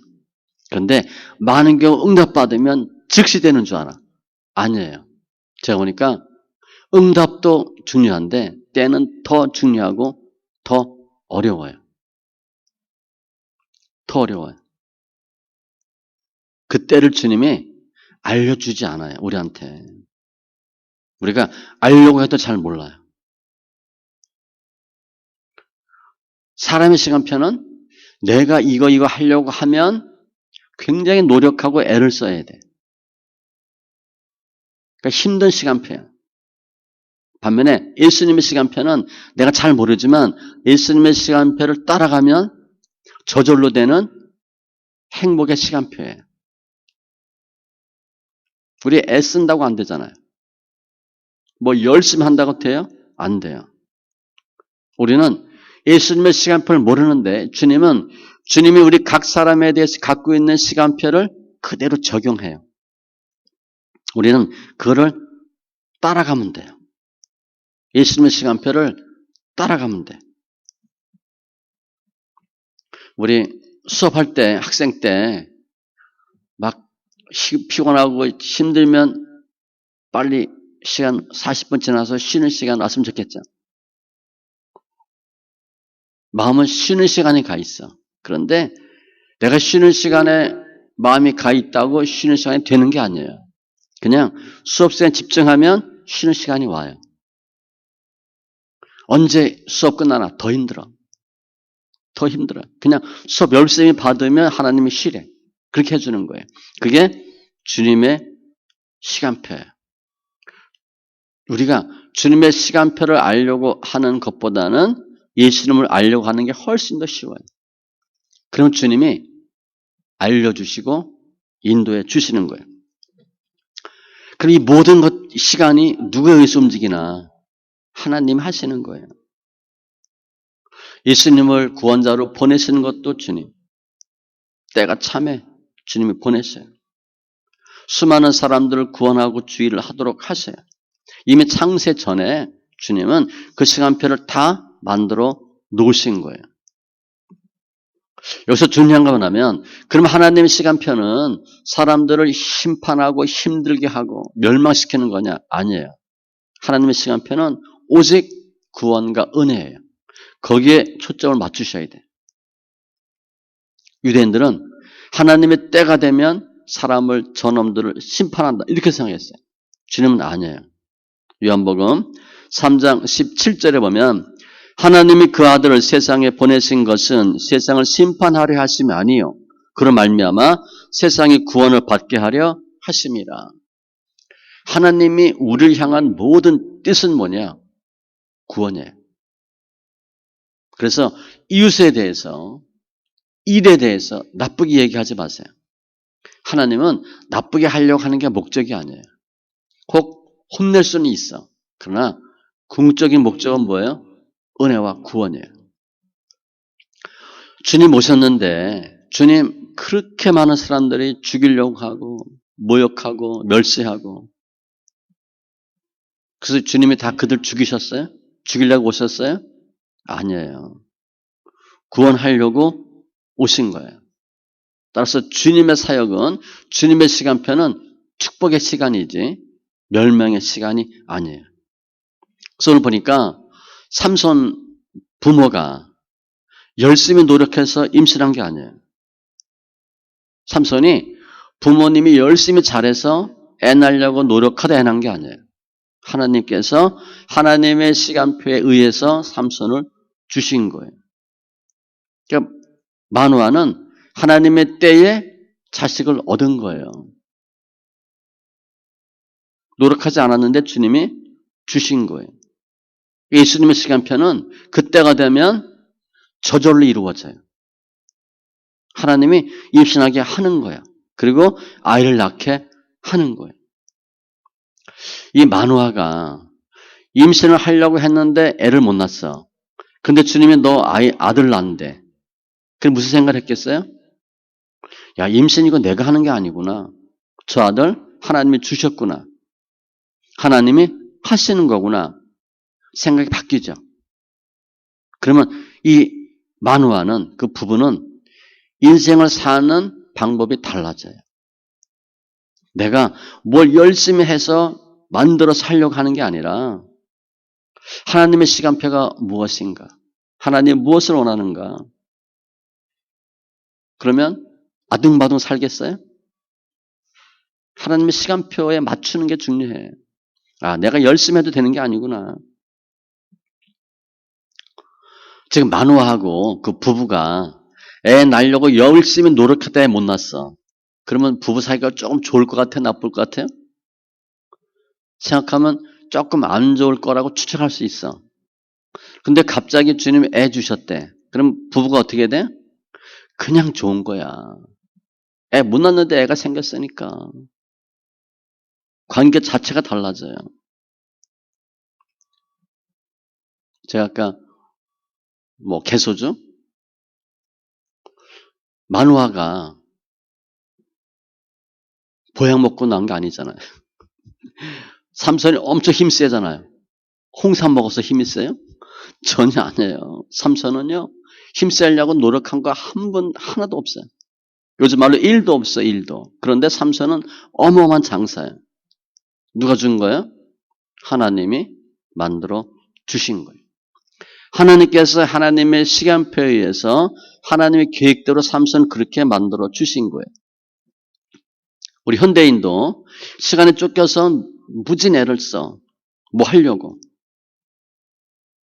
그런데 많은 경우 응답 받으면 즉시 되는 줄 알아. 아니에요. 제가 보니까 응답도 중요한데 때는 더 중요하고 더 어려워요. 더 어려워요. 그 때를 주님이 알려주지 않아요. 우리한테. 우리가 알려고 해도 잘 몰라요. 사람의 시간표는 내가 이거 하려고 하면 굉장히 노력하고 애를 써야 돼. 그러니까 힘든 시간표야. 반면에 예수님의 시간표는 내가 잘 모르지만 예수님의 시간표를 따라가면 저절로 되는 행복의 시간표예요. 우리 애쓴다고 안 되잖아요. 뭐 열심히 한다고 돼요? 안 돼요. 우리는 예수님의 시간표를 모르는데 주님이 우리 각 사람에 대해서 갖고 있는 시간표를 그대로 적용해요. 우리는 그거를 따라가면 돼요. 예수님의 시간표를 따라가면 돼. 우리 수업할 때, 학생 때, 막 피곤하고 힘들면 빨리 시간 40분 지나서 쉬는 시간 왔으면 좋겠죠. 마음은 쉬는 시간이 가 있어. 그런데 내가 쉬는 시간에 마음이 가 있다고 쉬는 시간이 되는 게 아니에요. 그냥 수업 시간에 집중하면 쉬는 시간이 와요. 언제 수업 끝나나 더 힘들어. 더 힘들어. 그냥 수업 열심히 받으면 하나님이 쉬래. 그렇게 해주는 거예요. 그게 주님의 시간표예요. 우리가 주님의 시간표를 알려고 하는 것보다는 예수님을 알려고 하는 게 훨씬 더 쉬워요. 그럼 주님이 알려주시고 인도해 주시는 거예요. 그럼 이 모든 시간이 누구에 의해서 움직이나? 하나님 하시는 거예요. 예수님을 구원자로 보내시는 것도 주님. 때가 참에 주님이 보내셔요. 수많은 사람들을 구원하고 주의를 하도록 하셔요. 이미 창세 전에 주님은 그 시간표를 다 만들어 놓으신 거예요. 여기서 중요한 거 뭐냐면 그럼 하나님의 시간표는 사람들을 심판하고 힘들게 하고 멸망시키는 거냐? 아니에요. 하나님의 시간표는 오직 구원과 은혜예요. 거기에 초점을 맞추셔야 돼요. 유대인들은 하나님의 때가 되면 사람을 저놈들을 심판한다 이렇게 생각했어요. 주님은 아니에요. 요한복음 3장 17절에 보면 하나님이 그 아들을 세상에 보내신 것은 세상을 심판하려 하심이 아니요 그로 말미암아 세상이 구원을 받게 하려 하심이라. 하나님이 우리를 향한 모든 뜻은 뭐냐? 구원이에요. 그래서 이웃에 대해서 일에 대해서 나쁘게 얘기하지 마세요. 하나님은 나쁘게 하려고 하는 게 목적이 아니에요. 혹 혼낼 수는 있어. 그러나 궁극적인 목적은 뭐예요? 은혜와 구원이에요. 주님 오셨는데 주님 그렇게 많은 사람들이 죽이려고 하고 모욕하고 멸시하고 그래서 주님이 다 그들 죽이셨어요? 죽이려고 오셨어요? 아니에요. 구원하려고 오신 거예요. 따라서 주님의 사역은 주님의 시간표는 축복의 시간이지 멸망의 시간이 아니에요. 그래서 오늘 보니까 삼손 부모가 열심히 노력해서 임신한 게 아니에요. 삼손이 부모님이 열심히 잘해서 애 낳으려고 노력하다 애 낳은 게 아니에요. 하나님께서 하나님의 시간표에 의해서 삼손을 주신 거예요. 그러니까 마누아는 하나님의 때에 자식을 얻은 거예요. 노력하지 않았는데 주님이 주신 거예요. 예수님의 시간표는 그때가 되면 저절로 이루어져요. 하나님이 임신하게 하는 거야. 그리고 아이를 낳게 하는 거예요. 이 마누아가 임신을 하려고 했는데 애를 못 낳았어. 근데 주님이 너 아들 낳는데. 그럼 무슨 생각을 했겠어요? 야, 임신 이거 내가 하는 게 아니구나. 저 아들 하나님이 주셨구나. 하나님이 하시는 거구나. 생각이 바뀌죠. 그러면 이 마누아는 그 부부는 인생을 사는 방법이 달라져요. 내가 뭘 열심히 해서 만들어 살려고 하는 게 아니라 하나님의 시간표가 무엇인가? 하나님 무엇을 원하는가? 그러면 아둥바둥 살겠어요? 하나님의 시간표에 맞추는 게 중요해. 아, 내가 열심히 해도 되는 게 아니구나. 지금 마누아하고 그 부부가 애 낳으려고 열심히 노력하다 애 못 낳았어. 그러면 부부 사이가 조금 좋을 것 같아? 나쁠 것 같아요? 생각하면 조금 안 좋을 거라고 추측할 수 있어. 근데 갑자기 주님이 애 주셨대. 그럼 부부가 어떻게 돼? 그냥 좋은 거야. 애 못 낳는데 애가 생겼으니까. 관계 자체가 달라져요. 제가 아까 개소주? 마누아가 보약 먹고 난 게 아니잖아요. 삼손이 엄청 힘세잖아요. 홍삼 먹어서 힘이 세요? 전혀 아니에요. 삼손은요, 힘세려고 노력한 거 한 번 하나도 없어요. 요즘 말로 1도 없어, 1도. 그런데 삼손은 어마어마한 장사예요. 누가 준 거예요? 하나님이 만들어 주신 거예요. 하나님께서 하나님의 시간표에 의해서 하나님의 계획대로 삼손을 그렇게 만들어 주신 거예요. 우리 현대인도 시간에 쫓겨서 무진 애를 써. 뭐 하려고.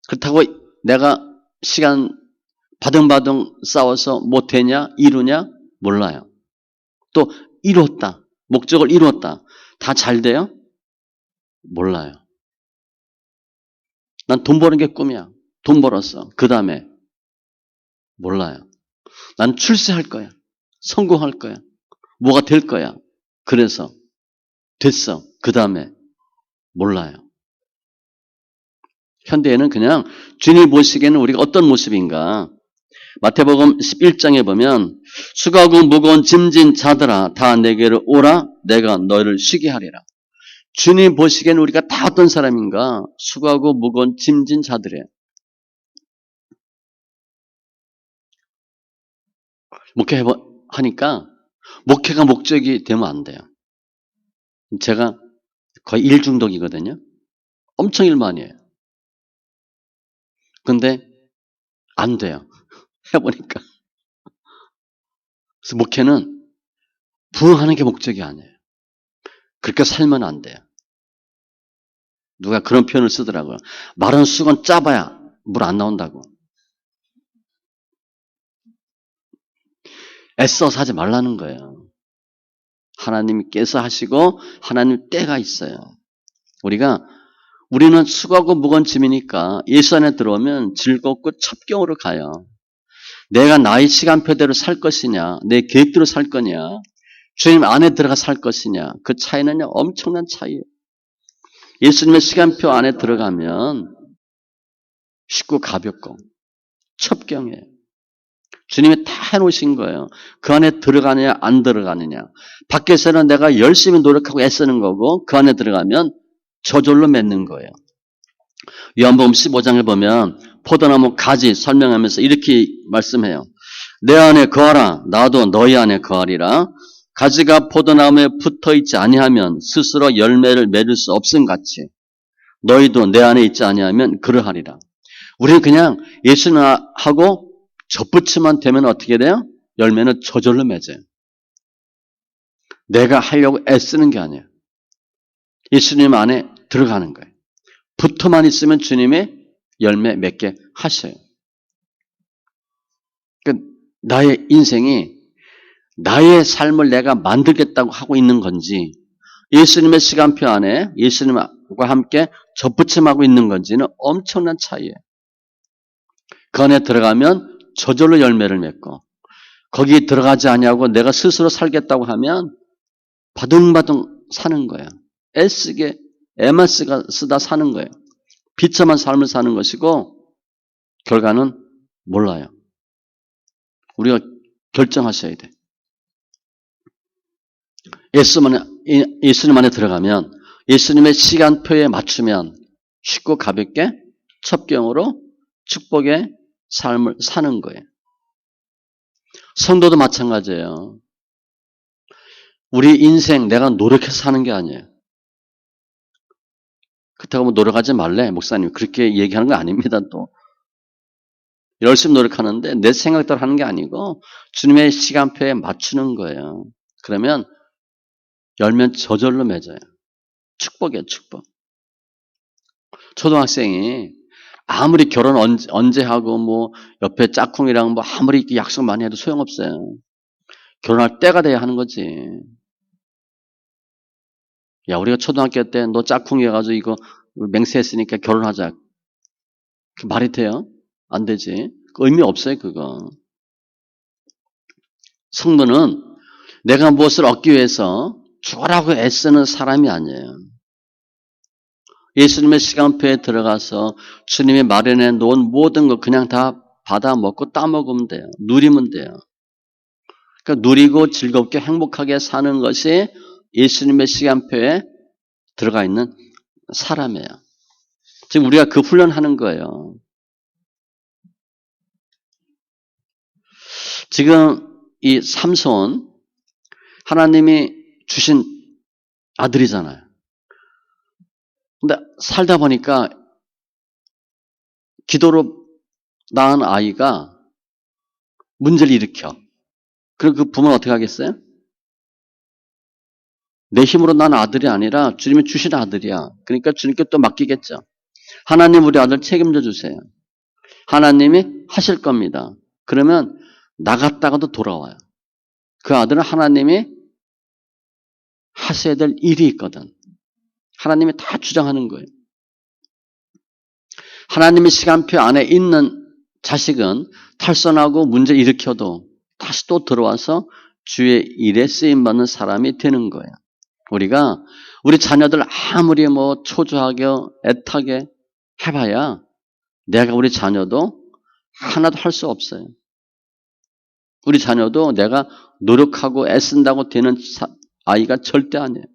그렇다고 내가 시간 바둥바둥 싸워서 뭐 되냐? 이루냐? 몰라요. 또 이루었다. 목적을 이루었다. 다 잘 돼요? 몰라요. 난 돈 버는 게 꿈이야. 돈 벌었어. 그 다음에 몰라요. 난 출세할 거야. 성공할 거야. 뭐가 될 거야. 그래서 됐어. 그 다음에 몰라요. 현대에는 그냥 주님이 보시기에는 우리가 어떤 모습인가. 마태복음 11장에 보면 수고하고 무거운 짐진 자들아 다 내게로 오라 내가 너희를 쉬게 하리라. 주님 보시기에는 우리가 다 어떤 사람인가? 수고하고 무거운 짐진 자들이에요. 목회하니까 목회가 목적이 되면 안 돼요. 제가 거의 일 중독이거든요. 엄청 일 많이 해요. 근데 안 돼요. 해보니까. 그래서 목회는 부흥하는 게 목적이 아니에요. 그렇게 살면 안 돼요. 누가 그런 표현을 쓰더라고요. 마른 수건 짜봐야 물 안 나온다고. 애써서 하지 말라는 거예요. 하나님께서 하시고 하나님 때가 있어요. 우리는 수고하고 무거운 짐이니까 예수 안에 들어오면 즐겁고 첩경으로 가요. 내가 나의 시간표대로 살 것이냐, 내 계획대로 살 거냐, 주님 안에 들어가 살 것이냐. 그 차이는요, 엄청난 차이예요. 예수님의 시간표 안에 들어가면 쉽고 가볍고 첩경이에요. 주님이 다 해놓으신 거예요. 그 안에 들어가느냐 안 들어가느냐. 밖에서는 내가 열심히 노력하고 애쓰는 거고 그 안에 들어가면 저절로 맺는 거예요. 요한복음 15장에 보면 포도나무 가지 설명하면서 이렇게 말씀해요. 내 안에 거하라. 나도 너희 안에 거하리라. 가지가 포도나무에 붙어있지 아니하면 스스로 열매를 맺을 수 없음 같이 너희도 내 안에 있지 아니하면 그러하리라. 우리는 그냥 예수님하고 접붙이만 되면 어떻게 돼요? 열매는 저절로 맺어요. 내가 하려고 애쓰는 게 아니에요. 예수님 안에 들어가는 거예요. 붙어만 있으면 주님의 열매 맺게 하셔요. 그러니까 나의 인생이 나의 삶을 내가 만들겠다고 하고 있는 건지 예수님의 시간표 안에 예수님과 함께 접붙임하고 있는 건지는 엄청난 차이예요. 그 안에 들어가면 저절로 열매를 맺고 거기에 들어가지 아니하고 내가 스스로 살겠다고 하면 바둥바둥 사는 거예요. 애만 쓰다 사는 거예요. 비참한 삶을 사는 것이고 결과는 몰라요. 우리가 결정하셔야 돼. 예수님 안에 들어가면 예수님의 시간표에 맞추면 쉽고 가볍게 첩경으로 축복의 삶을 사는 거예요. 성도도 마찬가지예요. 우리 인생 내가 노력해서 사는 게 아니에요. 그렇다고 뭐 노력하지 말래 목사님 그렇게 얘기하는 거 아닙니다. 또 열심히 노력하는데 내 생각대로 하는 게 아니고 주님의 시간표에 맞추는 거예요. 그러면 열면 저절로 맺어요. 축복이에요. 축복. 초등학생이 아무리 결혼 언제 하고 뭐 옆에 짝꿍이랑 뭐 아무리 약속 많이 해도 소용없어요. 결혼할 때가 돼야 하는 거지. 야 우리가 초등학교 때 너 짝꿍이어가지고 이거 맹세했으니까 결혼하자. 그 말이 돼요? 안 되지. 그 의미 없어요 그거. 성도는 내가 무엇을 얻기 위해서 죽으라고 애쓰는 사람이 아니에요. 예수님의 시간표에 들어가서 주님이 마련해 놓은 모든 거 그냥 다 받아 먹고 따먹으면 돼요. 누리면 돼요. 그러니까 누리고 즐겁게 행복하게 사는 것이 예수님의 시간표에 들어가 있는 사람이에요. 지금 우리가 그 훈련하는 거예요. 지금 이 삼손 하나님이 주신 아들이잖아요. 근데 살다 보니까 기도로 낳은 아이가 문제를 일으켜. 그럼 그 부모는 어떻게 하겠어요? 내 힘으로 난 아들이 아니라 주님이 주신 아들이야. 그러니까 주님께 또 맡기겠죠. 하나님 우리 아들 책임져 주세요. 하나님이 하실 겁니다. 그러면 나갔다가도 돌아와요. 그 아들은 하나님이 하셔야 될 일이 있거든. 하나님이 다 주장하는 거예요. 하나님의 시간표 안에 있는 자식은 탈선하고 문제 일으켜도 다시 또 들어와서 주의 일에 쓰임받는 사람이 되는 거예요. 우리가 우리 자녀들 아무리 뭐 초조하게 애타게 해봐야 내가 우리 자녀도 하나도 할 수 없어요. 우리 자녀도 내가 노력하고 애쓴다고 되는 아이가 절대 아니에요.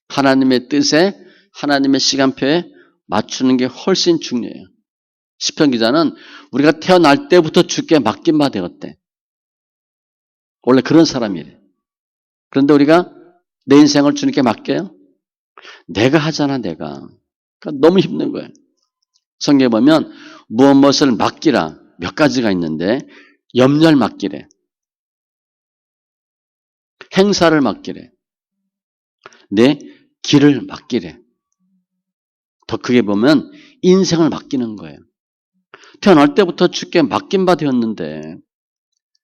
하나님의 뜻에 하나님의 시간표에 맞추는 게 훨씬 중요해요. 시편 기자는 우리가 태어날 때부터 주께 맡긴 바 되었대. 원래 그런 사람이래. 그런데 우리가 내 인생을 주님께 맡겨요? 내가 하잖아 내가. 그러니까 너무 힘든 거예요. 성경에 보면 무엇을 맡기라 몇 가지가 있는데 염려를 맡기래. 행사를 맡기래. 내 길을 맡기래. 더 크게 보면 인생을 맡기는 거예요. 태어날 때부터 주께 맡긴 바 되었는데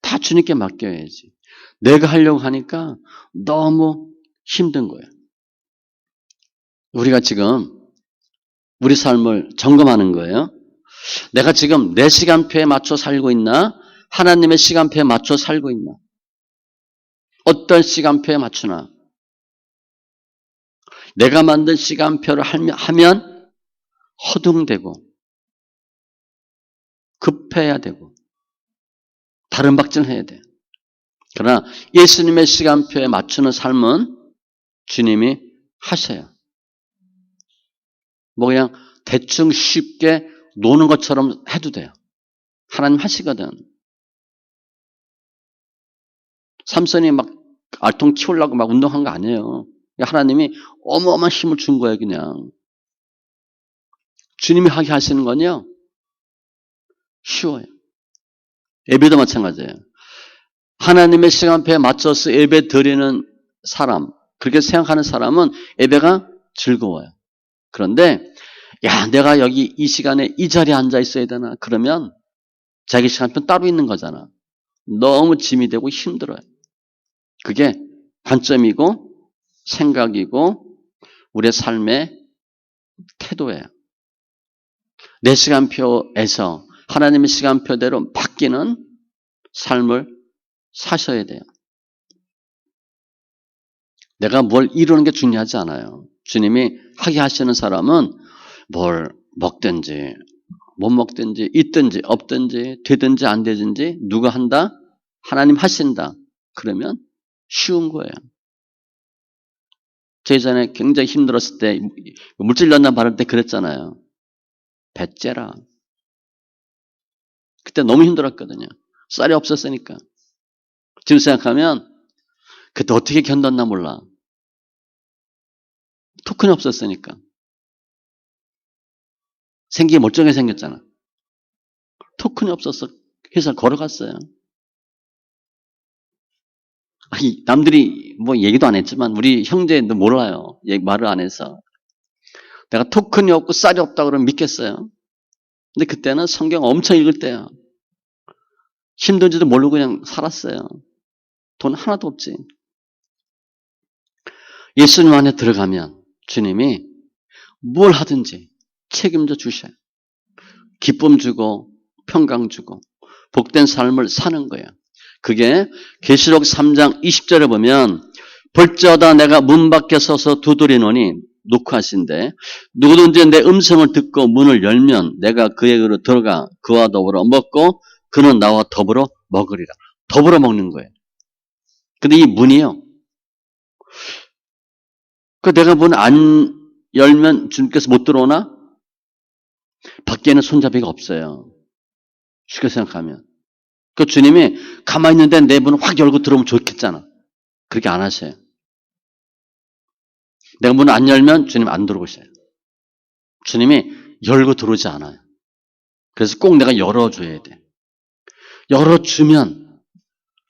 다 주님께 맡겨야지. 내가 하려고 하니까 너무 힘든 거예요. 우리가 지금 우리 삶을 점검하는 거예요. 내가 지금 내 시간표에 맞춰 살고 있나? 하나님의 시간표에 맞춰 살고 있나? 어떤 시간표에 맞추나. 내가 만든 시간표를 하면 허둥대고 급해야 되고 다른 박진해야 돼. 그러나 예수님의 시간표에 맞추는 삶은 주님이 하셔요. 뭐 그냥 대충 쉽게 노는 것처럼 해도 돼요. 하나님 하시거든. 삼손이 막 알통 키우려고 막 운동한 거 아니에요. 하나님이 어마어마한 힘을 준 거예요, 그냥. 주님이 하게 하시는 건요, 쉬워요. 예배도 마찬가지예요. 하나님의 시간표에 맞춰서 예배 드리는 사람, 그렇게 생각하는 사람은 예배가 즐거워요. 그런데, 야, 내가 여기 이 시간에 이 자리에 앉아 있어야 되나? 그러면 자기 시간표 따로 있는 거잖아. 너무 짐이 되고 힘들어요. 그게 관점이고 생각이고 우리의 삶의 태도예요. 내 시간표에서 하나님의 시간표대로 바뀌는 삶을 사셔야 돼요. 내가 뭘 이루는 게 중요하지 않아요. 주님이 하게 하시는 사람은 뭘 먹든지 못 먹든지 있든지 없든지 되든지 안 되든지 누가 한다? 하나님 하신다. 그러면 쉬운 거예요. 저 예전에 굉장히 힘들었을 때 물질 연단 바를 때 그랬잖아요. 배째라. 그때 너무 힘들었거든요. 쌀이 없었으니까. 지금 생각하면 그때 어떻게 견뎠나 몰라. 토큰이 없었으니까. 생기게 멀쩡하게 생겼잖아. 토큰이 없어서 회사를 걸어갔어요. 아니, 남들이 뭐 얘기도 안 했지만 우리 형제도 몰라요. 말을 안 해서. 내가 토큰이 없고 쌀이 없다 그러면 믿겠어요. 근데 그때는 성경 엄청 읽을 때야. 힘든지도 모르고 그냥 살았어요. 돈 하나도 없지. 예수님 안에 들어가면 주님이 뭘 하든지 책임져 주셔요. 기쁨 주고 평강 주고 복된 삶을 사는 거예요. 그게 계시록 3장 20절에 보면 볼지어다 내가 문 밖에 서서 두드리노니 놓고 하신데 누구든지 내 음성을 듣고 문을 열면 내가 그에게로 들어가 그와 더불어 먹고 그는 나와 더불어 먹으리라. 더불어 먹는 거예요. 근데 이 문이요. 그 내가 문 안 열면 주님께서 못 들어오나? 밖에는 손잡이가 없어요. 쉽게 생각하면. 그 주님이 가만히 있는데 내 문을 확 열고 들어오면 좋겠잖아. 그렇게 안 하셔요. 내가 문을 안 열면 주님 안 들어오셔요. 주님이 열고 들어오지 않아요. 그래서 꼭 내가 열어줘야 돼. 열어주면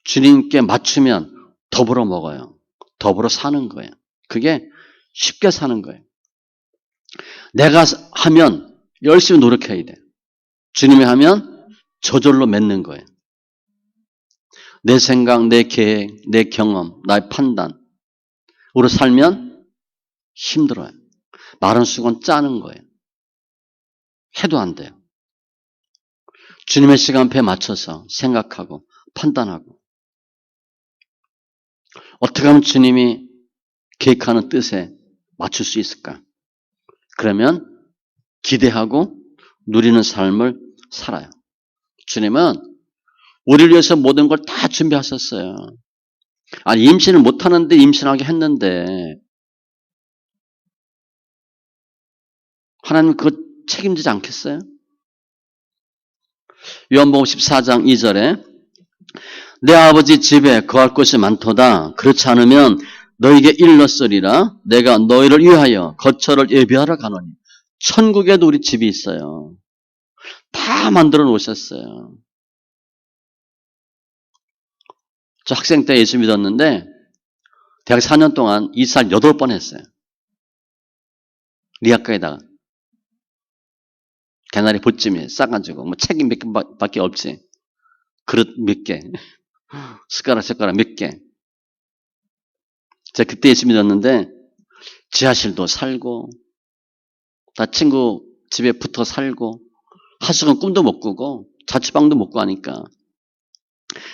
주님께 맞추면 더불어 먹어요. 더불어 사는 거예요. 그게 쉽게 사는 거예요. 내가 하면 열심히 노력해야 돼. 주님이 하면 저절로 맺는 거예요. 내 생각, 내 계획, 내 경험, 나의 판단 으로 살면 힘들어요. 마른 수건 짜는 거예요. 해도 안 돼요. 주님의 시간표에 맞춰서 생각하고 판단하고 어떻게 하면 주님이 계획하는 뜻에 맞출 수 있을까? 그러면 기대하고 누리는 삶을 살아요. 주님은 우리를 위해서 모든 걸 다 준비하셨어요. 아니 임신을 못하는데 임신하게 했는데 하나님 그거 책임지지 않겠어요? 요한복음 14장 2절에 내 아버지 집에 거할 곳이 많도다. 그렇지 않으면 너에게 일렀으리라. 내가 너희를 위하여 거처를 예비하러 가노니. 천국에도 우리 집이 있어요. 다 만들어 놓으셨어요. 저 학생 때 예수 믿었는데 대학 4년 동안 이사를 8번 했어요. 리학가에다가. 개나리 보찜에 싸가지고 뭐 책임 몇 개밖에 없지. 그릇 몇 개. 숟가락 몇 개. 제가 그때 예수 믿었는데 지하실도 살고 다 친구 집에 붙어 살고 하숙은 꿈도 못 꾸고 자취방도 못 구하니까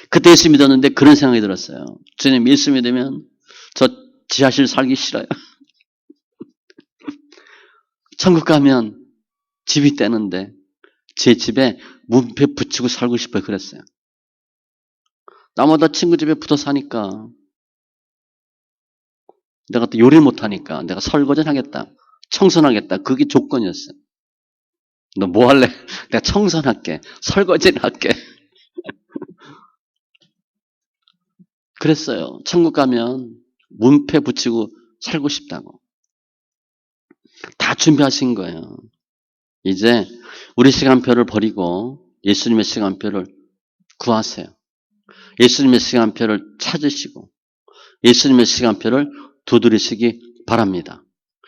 그때 예수 믿었는데 그런 생각이 들었어요. 주님 예수 믿으면 저 지하실 살기 싫어요. 천국 가면 집이 떼는데 제 집에 문패 붙이고 살고 싶어요. 그랬어요. 나마다 친구 집에 붙어 사니까 내가 또 요리 못하니까 내가 설거지는 하겠다. 청소는 하겠다. 그게 조건이었어요. 너 뭐 할래? 내가 청소는 할게. 설거지는 할게. 그랬어요. 천국 가면 문패 붙이고 살고 싶다고. 다 준비하신 거예요. 이제 우리 시간표를 버리고 예수님의 시간표를 구하세요. 예수님의 시간표를 찾으시고 예수님의 시간표를 두드리시기 바랍니다.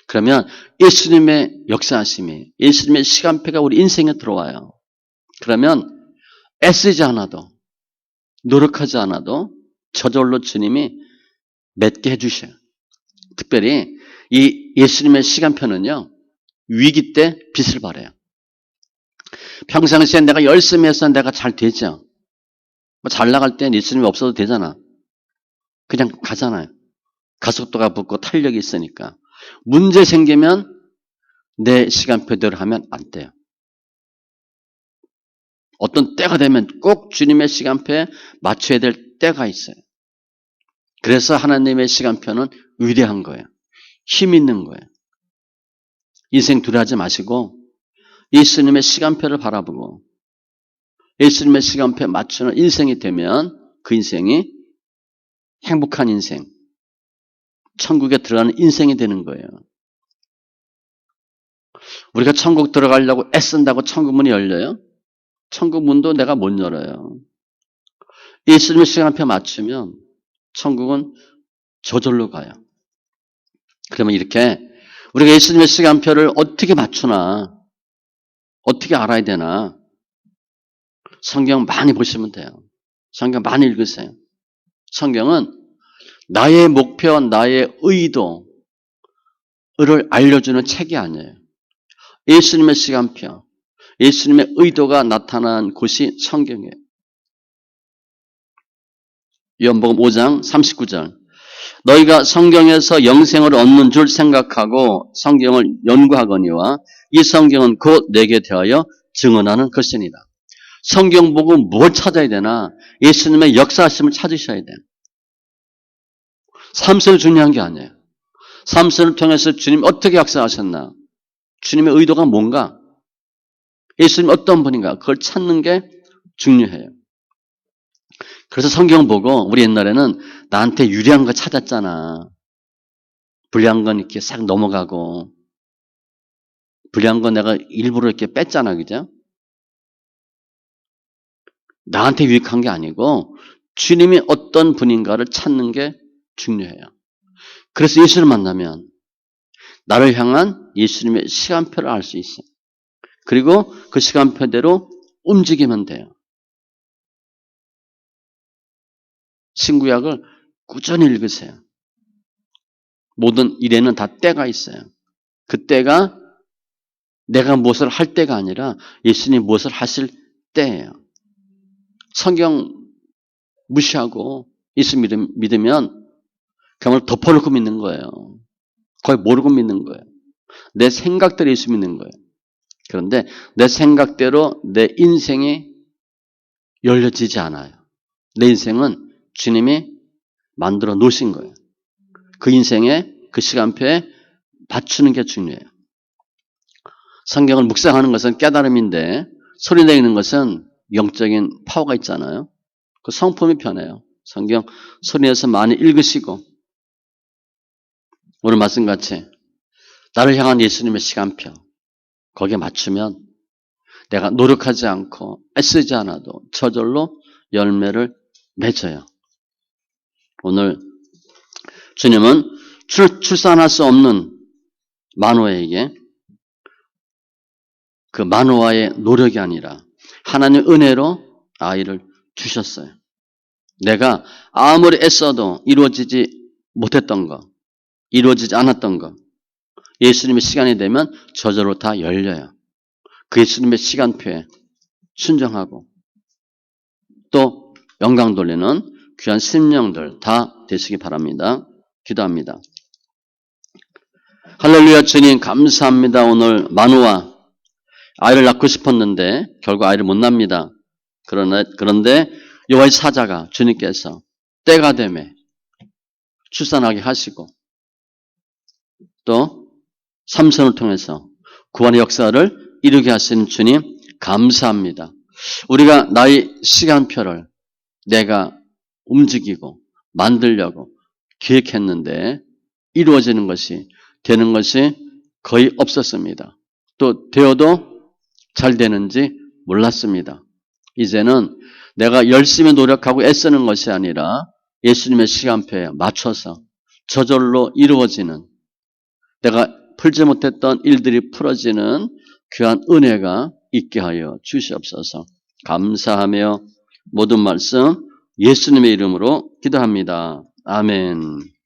그러면 예수님의 역사하심이 예수님의 시간표가 우리 인생에 들어와요. 그러면 애쓰지 않아도 노력하지 않아도 저절로 주님이 맺게 해주셔요. 특별히 이 예수님의 시간표는요. 위기 때 빛을 발해요. 평상시에 내가 열심히 해서 내가 잘 되죠. 잘 나갈 땐 예수님이 없어도 되잖아. 그냥 가잖아요. 가속도가 붙고 탄력이 있으니까. 문제 생기면 내 시간표대로 하면 안 돼요. 어떤 때가 되면 꼭 주님의 시간표에 맞춰야 될 때가 있어요. 그래서 하나님의 시간표는 위대한 거예요. 힘 있는 거예요. 인생 두려워하지 마시고 예수님의 시간표를 바라보고 예수님의 시간표에 맞추는 인생이 되면 그 인생이 행복한 인생, 천국에 들어가는 인생이 되는 거예요. 우리가 천국 들어가려고 애쓴다고 천국 문이 열려요? 천국 문도 내가 못 열어요. 예수님의 시간표에 맞추면 천국은 저절로 가요. 그러면 이렇게 우리가 예수님의 시간표를 어떻게 맞추나, 어떻게 알아야 되나, 성경 많이 보시면 돼요. 성경 많이 읽으세요. 성경은 나의 목표, 나의 의도를 알려주는 책이 아니에요. 예수님의 시간표, 예수님의 의도가 나타난 곳이 성경이에요. 요한복음 5장 39절. 너희가 성경에서 영생을 얻는 줄 생각하고 성경을 연구하거니와 이 성경은 곧 내게 대하여 증언하는 것이니라. 성경 보고 뭘 찾아야 되나? 예수님의 역사하심을 찾으셔야 돼요. 삼선이 중요한 게 아니에요. 삼선을 통해서 주님 어떻게 역사하셨나? 주님의 의도가 뭔가? 예수님 어떤 분인가? 그걸 찾는 게 중요해요. 그래서 성경 보고 우리 옛날에는 나한테 유리한 거 찾았잖아. 불리한 건 이렇게 싹 넘어가고 불리한 건 내가 일부러 이렇게 뺐잖아. 그죠? 나한테 유익한 게 아니고 주님이 어떤 분인가를 찾는 게 중요해요. 그래서 예수를 만나면 나를 향한 예수님의 시간표를 알 수 있어요. 그리고 그 시간표대로 움직이면 돼요. 신구약을 꾸준히 읽으세요. 모든 일에는 다 때가 있어요. 그 때가 내가 무엇을 할 때가 아니라 예수님이 무엇을 하실 때예요. 성경 무시하고 예수 믿으면 그걸 덮어놓고 믿는 거예요. 거의 모르고 믿는 거예요. 내 생각대로 예수 믿는 거예요. 그런데 내 생각대로 내 인생이 열려지지 않아요. 내 인생은 주님이 만들어 놓으신 거예요. 그 인생에 그 시간표에 맞추는 게 중요해요. 성경을 묵상하는 것은 깨달음인데 소리 내는 것은 영적인 파워가 있잖아요. 그 성품이 변해요. 성경 소리내서 많이 읽으시고 오늘 말씀같이 나를 향한 예수님의 시간표 거기에 맞추면 내가 노력하지 않고 애쓰지 않아도 저절로 열매를 맺어요. 오늘 주님은 출산할 수 없는 마노아에게 그 마노아의 노력이 아니라 하나님의 은혜로 아이를 주셨어요. 내가 아무리 애써도 이루어지지 못했던 거, 이루어지지 않았던 거, 예수님의 시간이 되면 저절로 다 열려요. 그 예수님의 시간표에 순종하고 또 영광 돌리는 귀한 심령들 다 되시기 바랍니다. 기도합니다. 할렐루야. 주님 감사합니다. 오늘 마누아 아이를 낳고 싶었는데 결국 아이를 못 납니다. 그런데 여호와의 사자가 주님께서 때가 되매 출산하게 하시고 또 삼손을 통해서 구원의 역사를 이루게 하신 주님 감사합니다. 우리가 나의 시간표를 내가 움직이고 만들려고 기획했는데 이루어지는 것이 되는 것이 거의 없었습니다. 또 되어도 잘 되는지 몰랐습니다. 이제는 내가 열심히 노력하고 애쓰는 것이 아니라 예수님의 시간표에 맞춰서 저절로 이루어지는 내가 풀지 못했던 일들이 풀어지는 귀한 은혜가 있게 하여 주시옵소서. 감사하며 모든 말씀 예수님의 이름으로 기도합니다. 아멘.